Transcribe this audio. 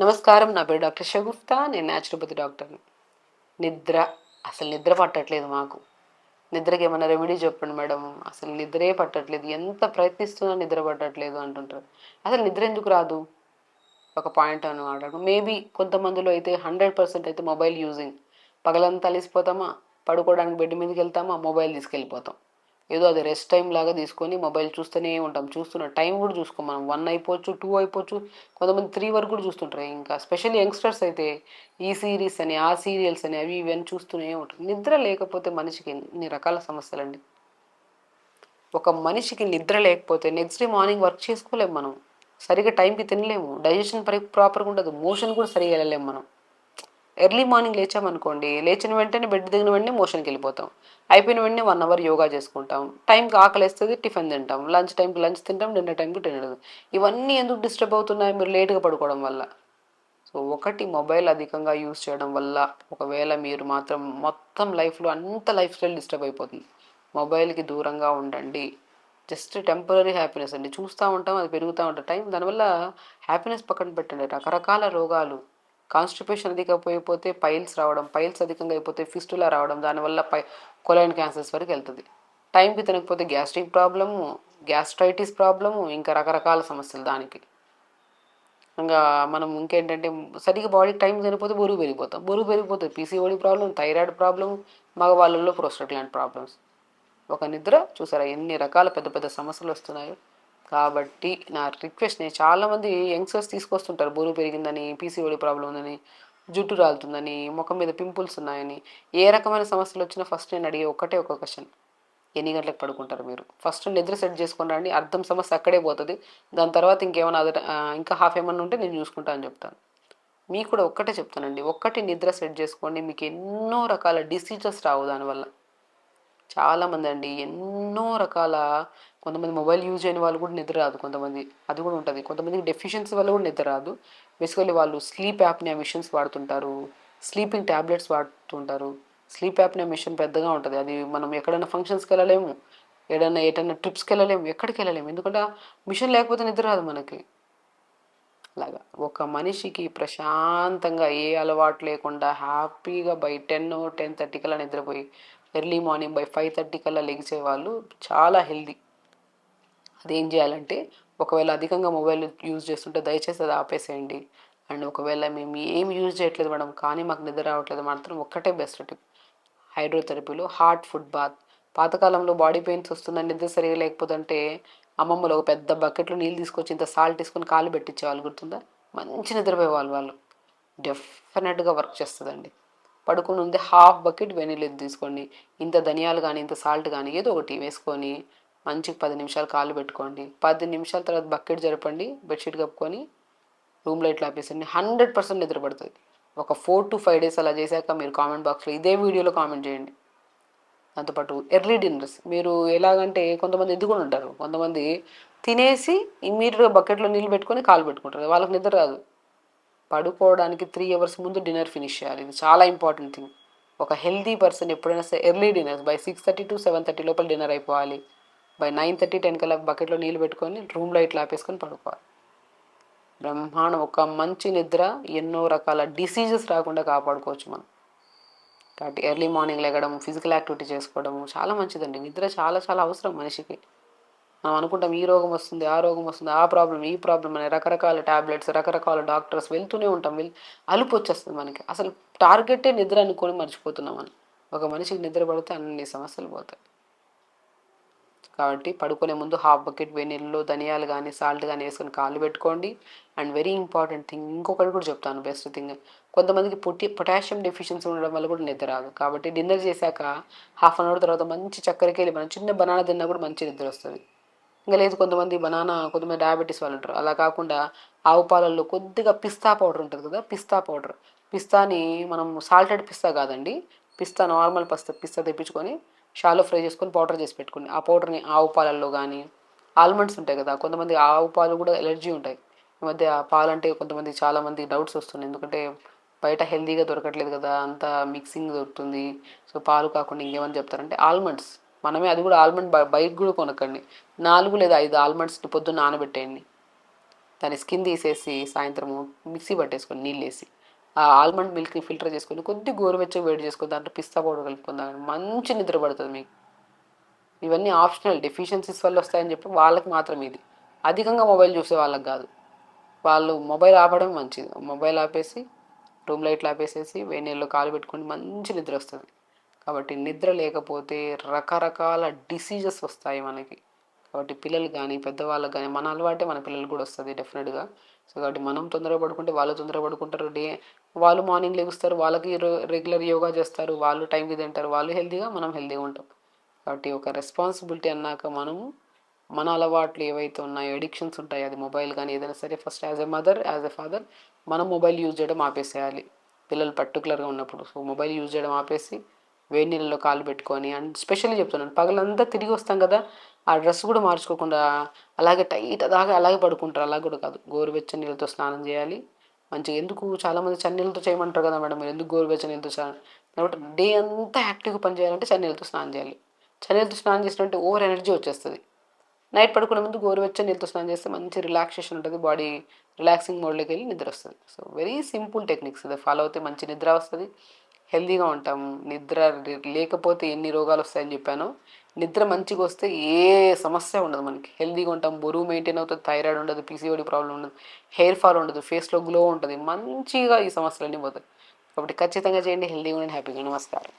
నమస్కారం. నా పేరు డాక్టర్ షగుఫ్తా. నేను న్యాచురోపతి డాక్టర్ని. నిద్ర అసలు నిద్ర పట్టట్లేదు మాకు. నిద్రకి ఏమన్నా రెమెడీ చెప్పండి మేడం. అసలు నిద్రే పట్టట్లేదు. ఎంత ప్రయత్నిస్తున్నా నిద్ర పట్టట్లేదు అంటుంటారు. అసలు నిద్ర ఎందుకు రాదు? ఒక పాయింట్ అనమాట. మేబీ కొంతమందిలో అయితే 100% అయితే మొబైల్ యూజింగ్. పగలంతా అలిసిపోతామా, పడుకోవడానికి బెడ్ మీదకి వెళ్తామా, మొబైల్ తీసుకెళ్ళిపోతాం. ఏదో అది రెస్ట్ టైం లాగా తీసుకొని మొబైల్ చూస్తూనే ఉంటాం. చూస్తున్న టైం కూడా చూసుకోం మనం. 1 అయిపోవచ్చు, 2 అయిపోవచ్చు, కొంతమంది 3 వరకు కూడా చూస్తుంటారు. ఇంకా స్పెషల్లీ యంగ్స్టర్స్ అయితే ఈ సిరీస్ అని, ఆ సీరియల్స్ అని, అవి ఇవి అని చూస్తూనే ఉంటారు. నిద్ర లేకపోతే మనిషికి ఎన్ని రకాల సమస్యలండి. ఒక మనిషికి నిద్ర లేకపోతే నెక్స్ట్ డే మార్నింగ్ వర్క్ చేసుకోలేము మనం. సరిగ్గా టైంకి తినలేము. డైజెషన్ ప్రాపర్గా ఉండదు. మోషన్ కూడా సరిగా వెళ్ళలేము మనం. ఎర్లీ మార్నింగ్ లేచామనుకోండి, లేచిన వెంటనే బెడ్ దిగిన వెంటనే మోషన్కి వెళ్ళిపోతాం. అయిపోయిన వెంటనే 1 అవర్ యోగా చేసుకుంటాం. టైంకి ఆకలేస్తుంది, టిఫిన్ తింటాం. లంచ్ టైంకి లంచ్ తింటాం, డిన్నర్ టైంకి డిన్నర్. ఇవన్నీ ఎందుకు డిస్టర్బ్ అవుతున్నాయి? మీరు లేట్గా పడుకోవడం వల్ల. సో ఒకటి, మొబైల్ అధికంగా యూజ్ చేయడం వల్ల. ఒకవేళ మీరు మాత్రం మొత్తం లైఫ్లో అంత లైఫ్ స్టైల్ డిస్టర్బ్ అయిపోతుంది. మొబైల్కి దూరంగా ఉండండి. జస్ట్ టెంపరీ హ్యాపీనెస్ అండి. చూస్తూ ఉంటాం, అది పెరుగుతూ ఉంటుంది టైం. దానివల్ల హ్యాపీనెస్ పక్కన పెట్టండి. రకరకాల రోగాలు, కాన్స్టిపేషన్ అధికపోయిపోతే పైల్స్ రావడం, పైల్స్ అధికంగా అయిపోతే ఫిస్టులా రావడం, దానివల్ల కొలైన్ క్యాన్సర్స్ వరకు వెళ్తుంది. టైంకి తినకపోతే గ్యాస్ట్రిక్ ప్రాబ్లము, గ్యాస్ట్రైటిస్ ప్రాబ్లము, ఇంకా రకరకాల సమస్యలు దానికి. ఇంకా మనం ఇంకేంటంటే సరిగ్గా బాడీకి టైం సరిపోతే బరువు పెరిగిపోతాం. బరువు పెరిగిపోతే పీసీఓడి ప్రాబ్లం, థైరాయిడ్ ప్రాబ్లం, మగవాళ్ళల్లో ప్రోస్టేట్ లాంటి ప్రాబ్లమ్స్. ఒక నిద్ర చూసారా ఎన్ని రకాల పెద్ద పెద్ద సమస్యలు వస్తున్నాయో. కాబట్టి నా రిక్వెస్ట్, నేను చాలామంది యంగ్స్టర్స్ తీసుకొస్తుంటారు బరువు పెరిగిందని, పీసీఓడి ప్రాబ్లం ఉందని, జుట్టు రాలుతుందని, ముఖం మీద పింపుల్స్ ఉన్నాయని. ఏ రకమైన సమస్యలు వచ్చినా ఫస్ట్ నేను అడిగే ఒకటే ఒక క్వశ్చన్: ఎన్ని గంటలకు పడుకుంటారు మీరు? ఫస్ట్ నిద్ర సెట్ చేసుకుని రండి. అర్థం సమస్య అక్కడే పోతుంది. దాని తర్వాత ఇంకేమైనా ఇంకా హాఫ్ ఏమన్నా ఉంటే నేను చూసుకుంటా అని చెప్తాను. మీకు కూడా ఒక్కటే చెప్తానండి, ఒక్కటి నిద్ర సెట్ చేసుకోండి. మీకు ఎన్నో రకాల డిసీజెస్ రావు దానివల్ల. చాలామంది అండి ఎన్నో రకాల, కొంతమంది మొబైల్ యూజ్ చేయని వాళ్ళు కూడా నిద్ర రాదు. కొంతమంది అది కూడా ఉంటుంది. కొంతమందికి డెఫిషియన్సీ వల్ల కూడా నిద్ర రాదు. బేసికల్లీ వాళ్ళు స్లీప్ యాప్నియా మిషన్స్ వాడుతుంటారు, స్లీపింగ్ ట్యాబ్లెట్స్ వాడుతుంటారు. స్లీప్ యాప్నియా మిషన్ పెద్దగా ఉంటుంది. అది మనం ఎక్కడైనా ఫంక్షన్స్కి వెళ్ళలేము, ఎటైనా ట్రిప్స్కి వెళ్ళలేము, ఎక్కడికి వెళ్ళలేము. ఎందుకంటే మిషన్ లేకపోతే నిద్ర రాదు మనకి. అలాగా ఒక మనిషికి ప్రశాంతంగా ఏ అలవాటు లేకుండా హ్యాపీగా బై 10-10:30 కల్లా నిద్రపోయి ఎర్లీ మార్నింగ్ బై 5:30 కల్లా లెగిసే వాళ్ళు చాలా హెల్దీ. అదేం చేయాలంటే, ఒకవేళ అధికంగా మొబైల్ యూజ్ చేస్తుంటే దయచేసి అది ఆపేసేయండి. అండ్ ఒకవేళ మేము ఏం యూజ్ చేయట్లేదు మేడం కానీ మాకు నిద్ర రావట్లేదు, మాత్రం ఒక్కటే బెస్ట్ టిప్: హైడ్రోథెరపీలో హాట్ ఫుడ్ బాత్. పాతకాలంలో బాడీ పెయిన్స్ వస్తుందని నిద్ర సరిగా లేకపోతుంటే అమ్మమ్మలు ఒక పెద్ద బకెట్లో నీళ్ళు తీసుకొచ్చి ఇంత సాల్ట్ తీసుకొని కాలు పెట్టించేవాళ్ళు, గుర్తుందా? మంచి నిద్రపోయేవాళ్ళు వాళ్ళు. డెఫినెట్గా వర్క్ చేస్తుందండి. పడుకుని ఉంది హాఫ్ బకెట్ వెనీళ్ళు తీసుకోండి, ఇంత ధనియాలు కానీ ఇంత సాల్ట్ కానీ ఏదో ఒకటి వేసుకొని మంచిగా 10 నిమిషాలు కాళ్ళు పెట్టుకోండి. 10 నిమిషాల తర్వాత బకెట్ జరపండి, బెడ్షీట్ కప్పుకొని రూమ్ లైట్లు ఆపేసండి. 100% నిద్ర పడుతుంది. ఒక 4 to 5 days అలా చేశాక మీరు కామెంట్ బాక్స్లో ఇదే వీడియోలో కామెంట్ చేయండి. దాంతోపాటు ఎర్లీ డిన్నర్స్. మీరు ఎలాగంటే, కొంతమంది ఇది కూడా ఉంటారు, కొంతమంది తినేసి ఇమ్మీడియట్గా బకెట్లో నీళ్ళు పెట్టుకొని కాలు పెట్టుకుంటారు, వాళ్ళకి నిద్ర రాదు. పడుకోవడానికి 3 hours ముందు డిన్నర్ ఫినిష్ చేయాలి. ఇది చాలా ఇంపార్టెంట్ థింగ్. ఒక హెల్దీ పర్సన్ ఎప్పుడైనా సరే ఎర్లీ డిన్నర్స్ బై 6:30 to 7:30 లోపల డిన్నర్ అయిపోవాలి. బై 9:30-10 కల్లా బకెట్లో నీళ్ళు పెట్టుకొని రూమ్ లైట్లు ఆపేసుకొని పడుకోవాలి. బ్రహ్మాండం. ఒక మంచి నిద్ర ఎన్నో రకాల డిసీజెస్ రాకుండా కాపాడుకోవచ్చు మనం. కాబట్టి ఎర్లీ మార్నింగ్ లెగడం, ఫిజికల్ యాక్టివిటీ చేసుకోవడము చాలా మంచిదండి. నిద్ర చాలా చాలా అవసరం మనిషికి. మనం అనుకుంటాం ఈ రోగం వస్తుంది, ఆ రోగం వస్తుంది, ఆ ప్రాబ్లం, ఈ ప్రాబ్లం అని రకరకాల ట్యాబ్లెట్స్, రకరకాల డాక్టర్స్ వెళ్తూనే ఉంటాం. అలుపు వచ్చేస్తుంది మనకి. అసలు టార్గెటే నిద్ర అనుకొని మర్చిపోతున్నాం మనం. ఒక మనిషికి నిద్ర పడితే అన్ని సమస్యలు పోతాయి. కాబట్టి పడుకునే ముందు హాఫ్ బకెట్ వేడి నీళ్ళలో ధనియాలు కానీ సాల్ట్ కానీ వేసుకొని కాళ్ళు పెట్టుకోండి. అండ్ వెరీ ఇంపార్టెంట్ థింగ్ ఇంకొకటి కూడా చెప్తాను, బెస్ట్ థింగ్: కొంతమందికి పొటాషియం డెఫిషియన్సీ ఉండడం వల్ల కూడా నిద్ర రాదు. కాబట్టి డిన్నర్ చేశాక హాఫ్ అన్ అవర్ తర్వాత మంచి చక్కెరకి వెళ్ళి మనం చిన్న బనానా తిన్నా కూడా మంచి నిద్ర వస్తుంది. ఇంకా లేదు, కొంతమంది డయాబెటీస్ వాళ్ళు ఉంటారు. అలా కాకుండా ఆవు పాలల్లో కొద్దిగా పిస్తా పౌడర్ ఉంటుంది కదా, పిస్తా పౌడర్. పిస్తాని మనం సాల్టెడ్ పిస్తా కాదండి, పిస్తా నార్మల్ పిస్తా తెప్పించుకొని షాలో ఫ్రై చేసుకొని పౌడర్ చేసి పెట్టుకోండి. ఆ పౌడర్ని ఆవు పాలల్లో కానీ, ఆల్మండ్స్ ఉంటాయి కదా, కొంతమంది ఆవు పాలు కూడా ఎలర్జీ ఉంటాయి. ఈ మధ్య ఆ పాలంటే కొంతమంది చాలామంది డౌట్స్ వస్తున్నాయి. ఎందుకంటే బయట హెల్తీగా దొరకట్లేదు కదా, అంతా మిక్సింగ్ దొరుకుతుంది. సో పాలు కాకుండా ఇంకేమని చెప్తారంటే ఆల్మండ్స్. మనమే అది కూడా ఆల్మండ్ బైక్ కూడా కొనకండి. 4 లేదా 5 ఆల్మండ్స్ని పొద్దున్న నానబెట్టేయండి. దాని స్కిన్ తీసేసి సాయంత్రము మిక్సీ పట్టేసుకొని నీళ్ళు వేసి ఆ ఆల్మండ్ మిల్క్ని ఫిల్టర్ చేసుకొని కొద్ది గోరువెచ్చగా వేడి చేసుకొని దాంట్లో పిస్తా పౌడర్ కలుపుకుందాం, మంచి నిద్ర పడుతుంది మీకు. ఇవన్నీ ఆప్షనల్, డెఫిషియన్సీస్ వల్ల వస్తాయని చెప్పి వాళ్ళకి మాత్రం ఇది. అధికంగా మొబైల్ చూసే వాళ్ళకి కాదు. వాళ్ళు మొబైల్ ఆపడం మంచిది. మొబైల్ ఆపేసి రూమ్ లైట్లు ఆపేసేసి వేడి నీళ్ళలో కాలు పెట్టుకొని మంచి నిద్ర వస్తుంది. కాబట్టి నిద్ర లేకపోతే రకరకాల డిసీజెస్ వస్తాయి మనకి. కాబట్టి పిల్లలు కానీ పెద్దవాళ్ళకి కానీ మన అలవాటే మన పిల్లలు కూడా వస్తుంది డెఫినెట్గా. సో కాబట్టి మనం తొందరగా పడుకుంటే వాళ్ళు తొందరగా పడుకుంటారు. వాళ్ళు మార్నింగ్ లెగుస్తారు, వాళ్ళకి రెగ్యులర్ యోగా చేస్తారు, వాళ్ళు టైంకి తింటారు, వాళ్ళు హెల్తీగా, మనం హెల్తీగా ఉంటాం. కాబట్టి ఒక రెస్పాన్సిబిలిటీ అన్నాక మనము మన అలవాట్లు ఏవైతే ఉన్నాయో, ఎడిక్షన్స్ ఉంటాయి, అది మొబైల్ కానీ ఏదైనా సరే, first as a mother as a father మనం మొబైల్ యూజ్ చేయడం ఆపేసేయాలి పిల్లలు పర్టికులర్గా ఉన్నప్పుడు. సో మొబైల్ యూజ్ చేయడం ఆపేసి వేడి నీళ్ళలో కాలు పెట్టుకొని, అండ్ స్పెషల్లీ చెప్తున్నాను, పగలంతా తిరిగి వస్తాం కదా, ఆ డ్రెస్ కూడా మార్చుకోకుండా అలాగే టైట్ దాకా అలాగే పడుకుంటారు. అలా కూడా కాదు, గోరువెచ్చని నీళ్ళతో స్నానం చేయాలి మంచిగా. ఎందుకు చాలామంది చన్నీళ్ళతో చేయమంటారు కదా మేడం, మీరు ఎందుకు గోరువెచ్చని నీళ్ళతో కాబట్టి డే అంతా యాక్టివ్గా పనిచేయాలంటే చన్నీళ్ళతో స్నానం చేయాలి. చన్నీళ్ళతో స్నానం చేసినట్టే ఓవర్ ఎనర్జీ వచ్చేస్తుంది. నైట్ పడుకునే ముందు గోరువెచ్చని నీళ్ళతో స్నానం చేస్తే మంచి రిలాక్సేషన్ ఉంటుంది, బాడీ రిలాక్సింగ్ మోడ్లోకి వెళ్ళి నిద్ర వస్తుంది. సో వెరీ సింపుల్ టెక్నిక్స్, ఇది ఫాలో అవుతే మంచి నిద్ర వస్తుంది, హెల్తీగా ఉంటాము. నిద్ర లేకపోతే ఎన్ని రోగాలు వస్తాయని చెప్పాను. నిద్ర మంచిగా వస్తే ఏ సమస్య ఉండదు మనకి, హెల్తీగా ఉంటాం, బరువు మెయింటైన్ అవుతుంది, థైరాయిడ్ ఉండదు, పీసీఓడి ప్రాబ్లం ఉండదు, హెయిర్ ఫాల్ ఉండదు, ఫేస్లో గ్లో ఉంటుంది, మంచిగా ఈ సమస్యలన్నీ పోతాయి. కాబట్టి ఖచ్చితంగా చేయండి, హెల్తీగా ఉండండి, హ్యాపీగా. నమస్కారం.